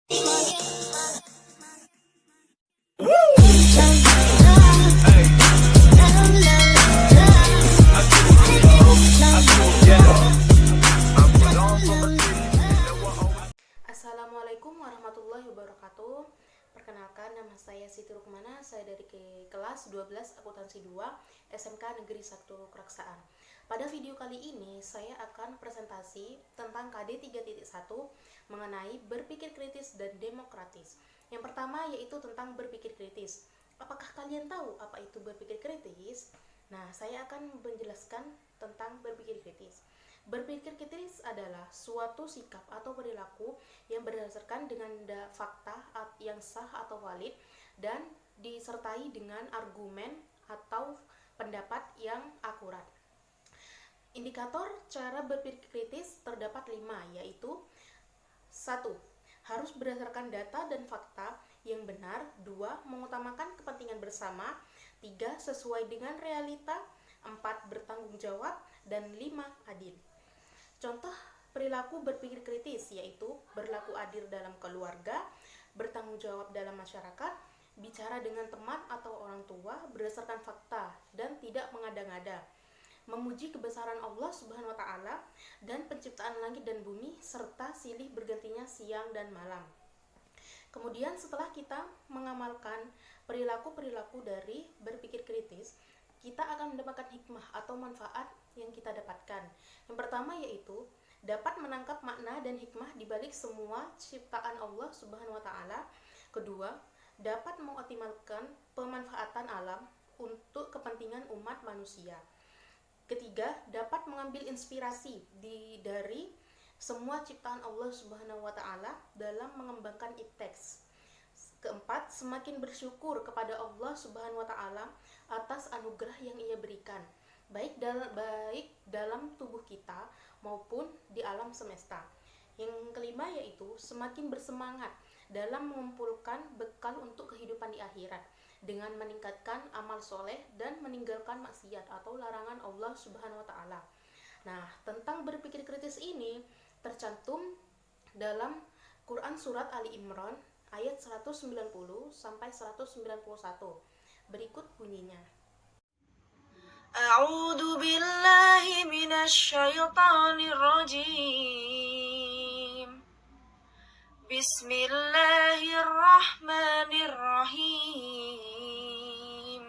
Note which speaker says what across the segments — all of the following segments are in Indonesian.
Speaker 1: Assalamualaikum warahmatullahi wabarakatuh. Perkenalkan, nama saya Siti Rukmana. Saya dari kelas 12 akuntansi 2 SMK Negeri 1 Keraksaan. Pada video kali ini saya akan presentasi tentang KD 3.1 mengenai berpikir kritis dan demokratis. Yang pertama yaitu tentang berpikir kritis. Apakah kalian tahu apa itu berpikir kritis? Nah, saya akan menjelaskan tentang berpikir kritis. Berpikir kritis adalah suatu sikap atau perilaku yang berdasarkan dengan fakta yang sah atau valid dan disertai dengan argumen atau pendapat yang akurat. Indikator cara berpikir kritis terdapat 5, yaitu 1. Harus berdasarkan data dan fakta yang benar. 2. Mengutamakan kepentingan bersama. 3. Sesuai dengan realita. 4. Bertanggung jawab. Dan 5. Adil. Contoh perilaku berpikir kritis yaitu berlaku adil dalam keluarga, bertanggung jawab dalam masyarakat, bicara dengan teman atau orang tua berdasarkan fakta dan tidak mengada-ngada, memuji kebesaran Allah Subhanahu wa taala dan penciptaan langit dan bumi serta silih bergantinya siang dan malam. Kemudian setelah kita mengamalkan perilaku-perilaku dari berpikir kritis, kita akan mendapatkan hikmah atau manfaat yang kita dapatkan. Yang pertama yaitu dapat menangkap makna dan hikmah di balik semua ciptaan Allah Subhanahu wa taala. Kedua, dapat mengoptimalkan pemanfaatan alam untuk kepentingan umat manusia. Ketiga, dapat mengambil inspirasi dari semua ciptaan Allah Subhanahu wa taala dalam mengembangkan ipteks. Keempat, semakin bersyukur kepada Allah Subhanahu wa taala atas anugerah yang Ia berikan, baik dalam tubuh kita maupun di alam semesta. Yang kelima yaitu semakin bersemangat dalam mengumpulkan bekal untuk kehidupan di akhirat dengan meningkatkan amal soleh dan meninggalkan maksiat atau larangan Allah Subhanahu wa taala. Nah, tentang berpikir kritis ini tercantum dalam Quran surat Ali Imran ayat 190 sampai 191. Berikut bunyinya.
Speaker 2: A'udzu billahi minasyaitonir rajim. Bismillahirrahmanirrahim.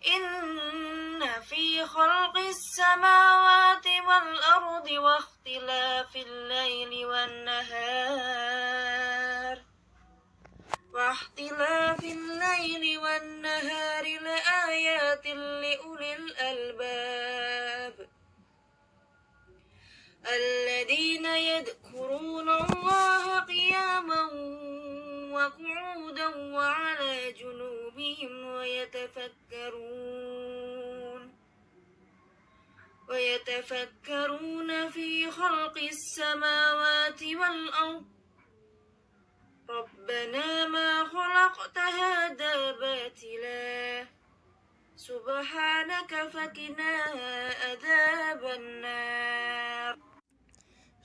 Speaker 2: Inna fi khalqis samawati wal ardi wa ikhtilafil laili wan nahar لآيات لأولي الألباب الذين يذكرون الله قياما وقعودا وعلى جنوبهم ويتفكرون في خلق السماوات والأرض ربنا ما خلقت هذا باطلا سبحانك فقنا عذاب النار.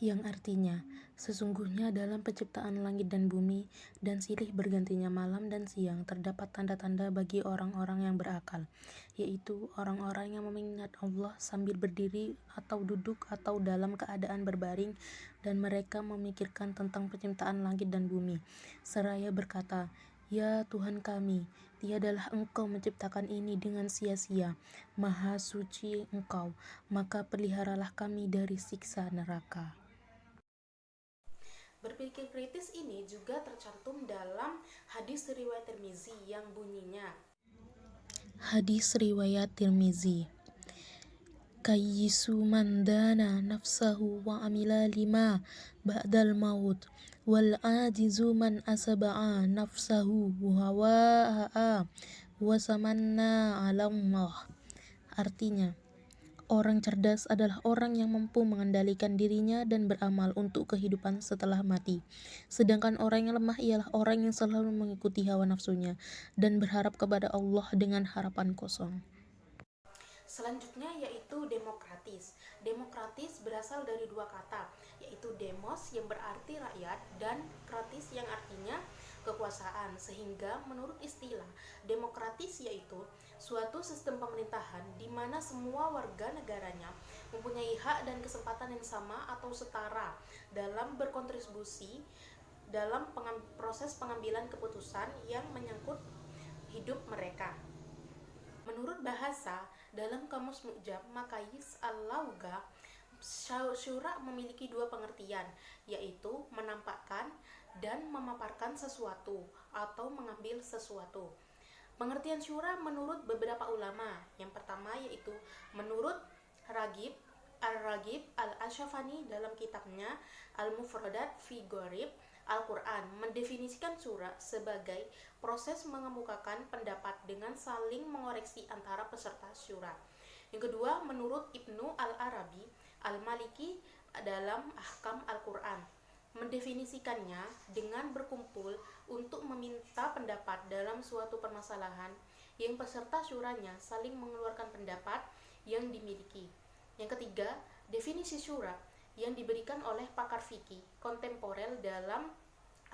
Speaker 1: Yang artinya, sesungguhnya dalam penciptaan langit dan bumi dan silih bergantinya malam dan siang terdapat tanda-tanda bagi orang-orang yang berakal, yaitu orang-orang yang mengingat Allah sambil berdiri atau duduk atau dalam keadaan berbaring, dan mereka memikirkan tentang penciptaan langit dan bumi, seraya berkata, "Ya Tuhan kami, tiadalah Engkau menciptakan ini dengan sia-sia, Maha Suci Engkau, maka peliharalah kami dari siksa neraka." Berpikir kritis ini juga tercantum dalam hadis riwayat Tirmizi yang bunyinya. Hadis riwayat Tirmizi. Kayyisu man dana nafsahu wa amila lima ba'dal maut wal ajizu man asaba'a nafsahu hawa'a wa samanna 'ala Allah. Artinya, orang cerdas adalah orang yang mampu mengendalikan dirinya dan beramal untuk kehidupan setelah mati. Sedangkan orang yang lemah ialah orang yang selalu mengikuti hawa nafsunya dan berharap kepada Allah dengan harapan kosong. Selanjutnya yaitu demokratis. Demokratis berasal dari dua kata, yaitu yaitu demos yang berarti rakyat dan kratis yang artinya kekuasaan. Sehingga menurut istilah demokratis yaitu suatu sistem pemerintahan di mana semua warga negaranya mempunyai hak dan kesempatan yang sama atau setara dalam berkontribusi dalam proses pengambilan keputusan yang menyangkut hidup mereka. Menurut bahasa, dalam Kamus Mu'jam Makayis Al-Lugha, syura memiliki dua pengertian, yaitu menampakkan dan memaparkan sesuatu atau mengambil sesuatu. Pengertian syura menurut beberapa ulama, yang pertama yaitu menurut Ragib Al-Ashafani dalam kitabnya Al-Mufradat fi Gharib Al-Quran mendefinisikan syura sebagai proses mengemukakan pendapat dengan saling mengoreksi antara peserta syura. Yang kedua, menurut Ibnu Al-Arabi Al-Maliki dalam Ahkam Al-Quran mendefinisikannya dengan berkumpul untuk meminta pendapat dalam suatu permasalahan yang peserta syuranya saling mengeluarkan pendapat yang dimiliki. Yang ketiga, definisi syura yang diberikan oleh pakar fikih kontemporer dalam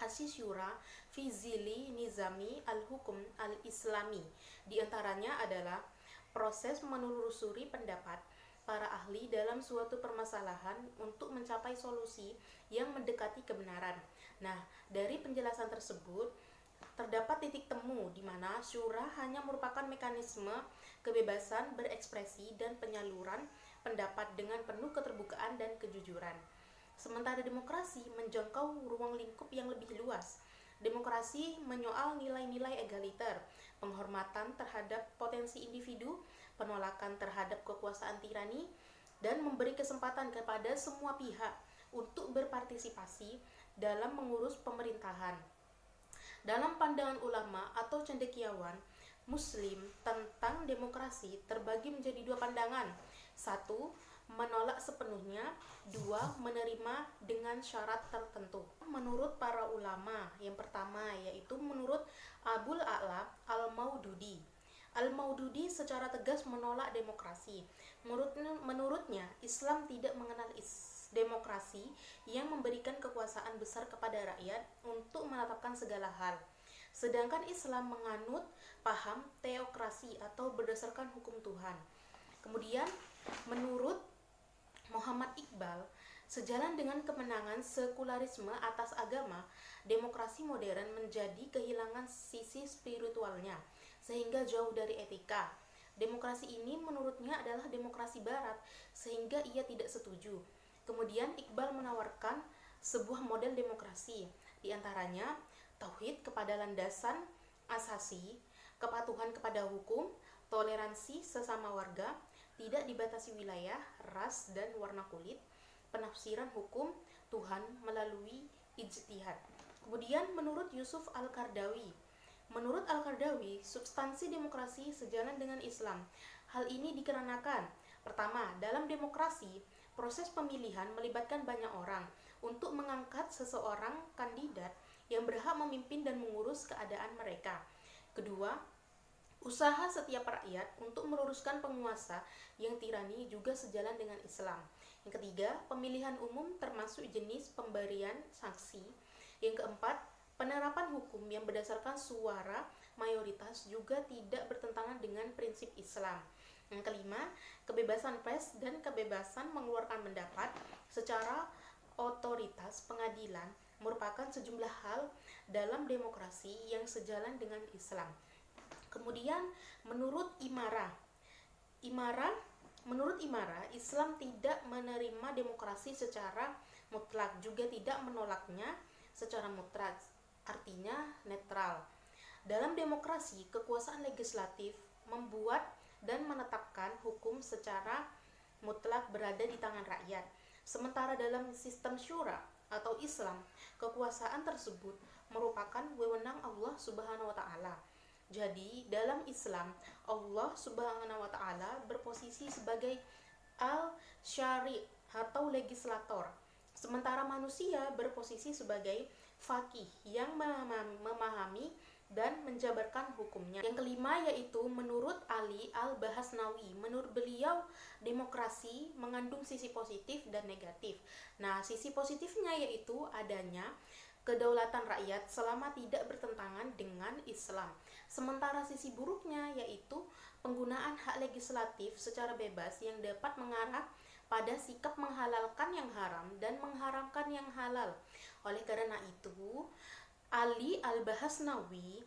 Speaker 1: Asy-Syura fi Zili Nizami Al-Hukum Al-Islami. Di antaranya adalah proses menelusuri pendapat para ahli dalam suatu permasalahan untuk mencapai solusi yang mendekati kebenaran. Nah, dari penjelasan tersebut terdapat titik temu di mana syura hanya merupakan mekanisme kebebasan berekspresi dan penyaluran pendapat dengan penuh keterbukaan dan kejujuran. Sementara demokrasi menjangkau ruang lingkup yang lebih luas. Demokrasi menyoal nilai-nilai egaliter, penghormatan terhadap potensi individu, penolakan terhadap kekuasaan tirani, dan memberi kesempatan kepada semua pihak untuk berpartisipasi dalam mengurus pemerintahan. Dalam pandangan ulama atau cendekiawan Muslim tentang demokrasi terbagi menjadi dua pandangan. Satu, menolak sepenuhnya. Dua, menerima dengan syarat tertentu. Menurut para ulama, yang pertama yaitu menurut Abul A'la Al-Maududi. Al-Maududi secara tegas menolak demokrasi. Menurutnya, Islam tidak mengenal demokrasi yang memberikan kekuasaan besar kepada rakyat untuk menetapkan segala hal. Sedangkan Islam menganut paham teokrasi atau berdasarkan hukum Tuhan. Kemudian, menurut Muhammad Iqbal, sejalan dengan kemenangan sekularisme atas agama, demokrasi modern menjadi kehilangan sisi spiritualnya, sehingga jauh dari etika. Demokrasi ini menurutnya adalah demokrasi barat, sehingga ia tidak setuju. Kemudian Iqbal menawarkan sebuah model demokrasi, di antaranya tauhid kepada landasan asasi, kepatuhan kepada hukum, toleransi sesama warga, tidak dibatasi wilayah, ras, dan warna kulit, penafsiran hukum Tuhan melalui ijtihad. Kemudian menurut Yusuf Al-Qardawi, substansi demokrasi sejalan dengan Islam. Hal ini dikarenakan, pertama, dalam demokrasi, proses pemilihan melibatkan banyak orang untuk mengangkat seseorang kandidat yang berhak memimpin dan mengurus keadaan mereka. Kedua, usaha setiap rakyat untuk meluruskan penguasa yang tirani juga sejalan dengan Islam. Yang ketiga, pemilihan umum termasuk jenis pemberian sanksi. Yang keempat, penerapan hukum yang berdasarkan suara mayoritas juga tidak bertentangan dengan prinsip Islam. Yang kelima, kebebasan pers dan kebebasan mengeluarkan pendapat secara otoritas pengadilan merupakan sejumlah hal dalam demokrasi yang sejalan dengan Islam. Kemudian menurut Imara, Islam tidak menerima demokrasi secara mutlak, juga tidak menolaknya secara mutlak, artinya netral. Dalam demokrasi, kekuasaan legislatif membuat dan menetapkan hukum secara mutlak berada di tangan rakyat. Sementara dalam sistem syura atau Islam, kekuasaan tersebut merupakan wewenang Allah Subhanahu wa taala. Jadi, dalam Islam, Allah Subhanahu wa taala berposisi sebagai al-syari' atau legislator. Sementara manusia berposisi sebagai faqih yang memahami dan menjabarkan hukumnya. Yang kelima yaitu menurut Ali Al-Bahasnawi, menurut beliau demokrasi mengandung sisi positif dan negatif. Nah, sisi positifnya yaitu adanya kedaulatan rakyat selama tidak bertentangan dengan Islam. Sementara sisi buruknya yaitu penggunaan hak legislatif secara bebas yang dapat mengarah pada sikap menghalalkan yang haram dan mengharamkan yang halal. Oleh karena itu, Ali Al-Bahasnawi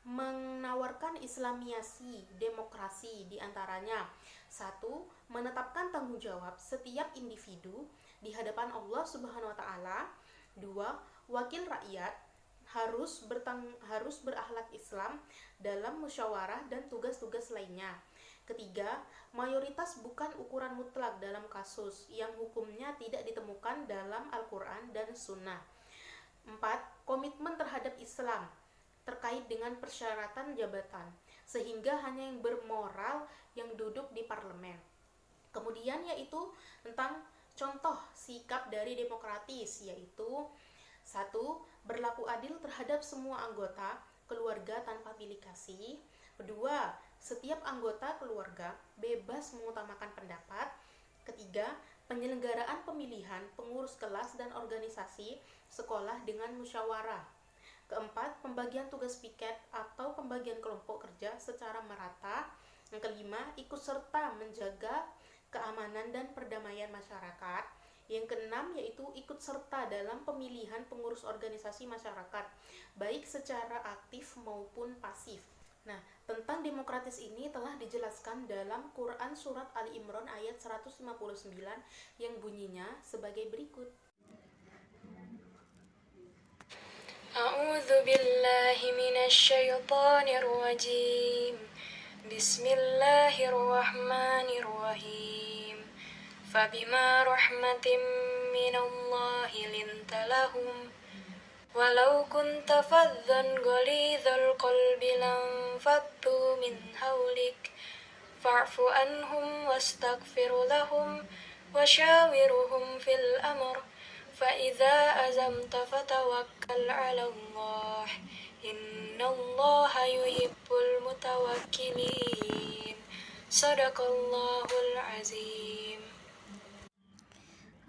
Speaker 1: menawarkan islamiasi demokrasi, diantaranya: satu, menetapkan tanggung jawab setiap individu di hadapan Allah Subhanahu wa taala. Dua, wakil rakyat harus berakhlak Islam dalam musyawarah dan tugas-tugas lainnya. Ketiga, mayoritas bukan ukuran mutlak dalam kasus yang hukumnya tidak ditemukan dalam Al-Quran dan Sunnah. 4. Komitmen terhadap Islam terkait dengan persyaratan jabatan, sehingga hanya yang bermoral yang duduk di parlemen. Kemudian yaitu tentang contoh sikap dari demokratis, yaitu: 1. Berlaku adil terhadap semua anggota keluarga tanpa pilih kasih. 2. Setiap anggota keluarga bebas mengutamakan pendapat. Ketiga, penyelenggaraan pemilihan pengurus kelas dan organisasi sekolah dengan musyawarah. Keempat, pembagian tugas piket atau pembagian kelompok kerja secara merata. Yang kelima, ikut serta menjaga keamanan dan perdamaian masyarakat. Yang keenam yaitu ikut serta dalam pemilihan pengurus organisasi masyarakat, baik secara aktif maupun pasif. Nah, tentang demokratis ini telah dijelaskan dalam Quran Surat Ali Imran ayat 159 yang bunyinya sebagai berikut.
Speaker 2: A'udzu billahi minasy syaithanir rajim. Bismillahirrahmanirrahim. Fabima rahmatin minallahi linta lahum walau kunta faddan ghalidhal qalbi lanfaddu min hawlik fa'fu anhum wastaghfir lahum washawirhum fil amr fa idza azamta fatawakkal 'ala Allah innallaha yuhibbul mutawakkilin. Shadaqallahul azim.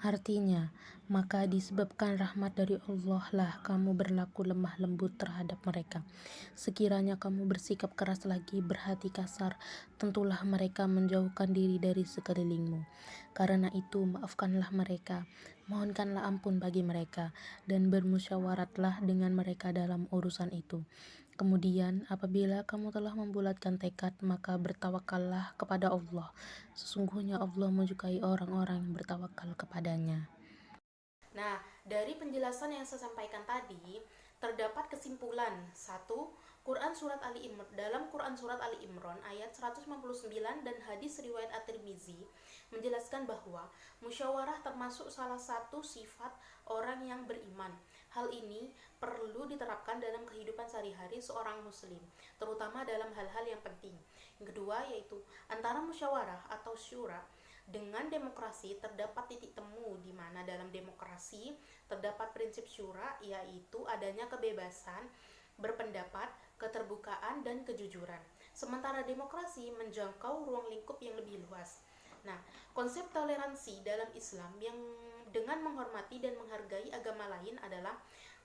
Speaker 1: Artinya, maka disebabkan rahmat dari Allah lah kamu berlaku lemah lembut terhadap mereka. Sekiranya kamu bersikap keras lagi, berhati kasar, tentulah mereka menjauhkan diri dari sekelilingmu. Karena itu, maafkanlah mereka, mohonkanlah ampun bagi mereka, dan bermusyawaratlah dengan mereka dalam urusan itu. Kemudian, apabila kamu telah membulatkan tekad, maka bertawakallah kepada Allah. Sesungguhnya Allah menyukai orang-orang yang bertawakal kepadanya. Nah, dari penjelasan yang saya sampaikan tadi, terdapat kesimpulan. 1. Dalam Quran Surat Ali Imran ayat 159 dan hadis riwayat At-Tirmizi menjelaskan bahwa musyawarah termasuk salah satu sifat orang yang beriman. Hal ini perlu diterapkan dalam kehidupan sehari-hari seorang muslim, terutama dalam hal-hal yang penting. Yang kedua yaitu antara musyawarah atau syura dengan demokrasi terdapat titik temu, di mana dalam demokrasi terdapat prinsip syura, yaitu adanya kebebasan berpendapat, keterbukaan, dan kejujuran. Sementara demokrasi menjangkau ruang lingkup yang lebih luas. Nah, konsep toleransi dalam Islam yang dengan menghormati dan menghargai agama lain adalah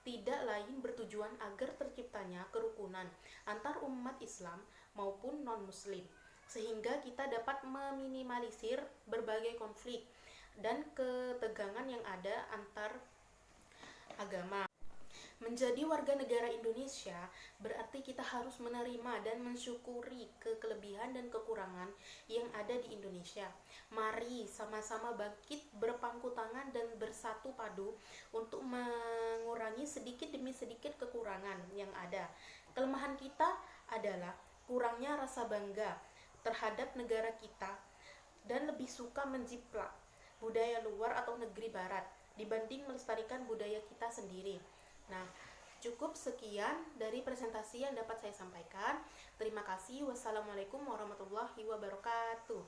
Speaker 1: tidak lain bertujuan agar terciptanya kerukunan antar umat Islam maupun non-muslim, sehingga kita dapat meminimalisir berbagai konflik dan ketegangan yang ada antar agama. Menjadi warga negara Indonesia berarti kita harus menerima dan mensyukuri kelebihan dan kekurangan yang ada di Indonesia. Mari sama-sama bangkit, berpangku tangan dan bersatu padu untuk mengurangi sedikit demi sedikit kekurangan yang ada. Kelemahan kita adalah kurangnya rasa bangga terhadap negara kita dan lebih suka menjiplak budaya luar atau negeri barat dibanding melestarikan budaya kita sendiri. Nah, cukup sekian dari presentasi yang dapat saya sampaikan. Terima kasih. Wassalamualaikum warahmatullahi wabarakatuh.